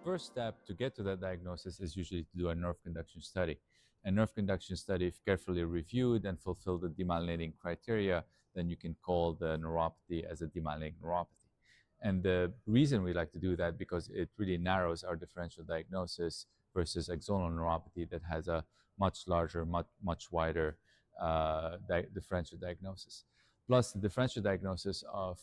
first step to get to that diagnosis is usually to do a nerve conduction study. A nerve conduction study, if carefully reviewed and fulfill the demyelinating criteria, then you can call the neuropathy as a demyelinating neuropathy. And the reason we like to do that because it really narrows our differential diagnosis versus axonal neuropathy that has a much larger, much wider differential diagnosis. Plus, the differential diagnosis of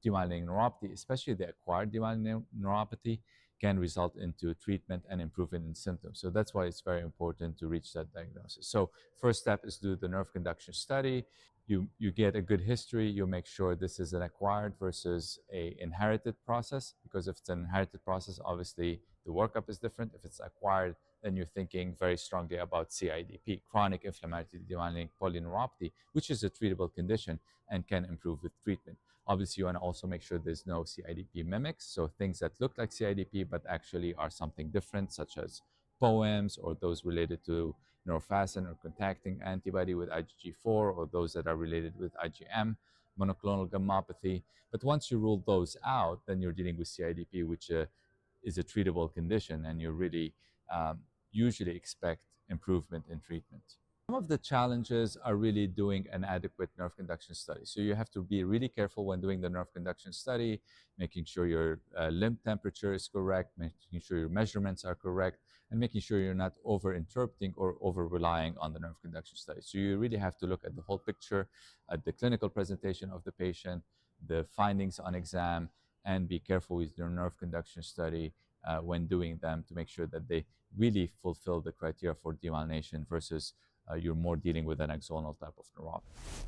demyelinating neuropathy, especially the acquired demyelinating neuropathy, can result into treatment and improvement in symptoms. So that's why it's very important to reach that diagnosis. So first step is do the nerve conduction study. You get a good history. You make sure this is an acquired versus a inherited process, because if it's an inherited process, obviously the workup is different. If it's acquired, then you're thinking very strongly about CIDP, chronic inflammatory demyelinating polyneuropathy, which is a treatable condition and can improve with treatment. Obviously, you want to also make sure there's no CIDP mimics, so things that look like CIDP but actually are something different, such as POEMs or those related to neurofacin or contacting antibody with IgG4, or those that are related with IgM, monoclonal gammopathy. But once you rule those out, then you're dealing with CIDP, which is a treatable condition, and you really usually expect improvement in treatment. Some of the challenges are really doing an adequate nerve conduction study. So you have to be really careful when doing the nerve conduction study, making sure your limb temperature is correct, making sure your measurements are correct, and making sure you're not over-interpreting or over-relying on the nerve conduction study. So you really have to look at the whole picture, at the clinical presentation of the patient, the findings on exam, and be careful with your nerve conduction study when doing them to make sure that they really fulfill the criteria for demyelination versus you're more dealing with an axonal type of neuropathy.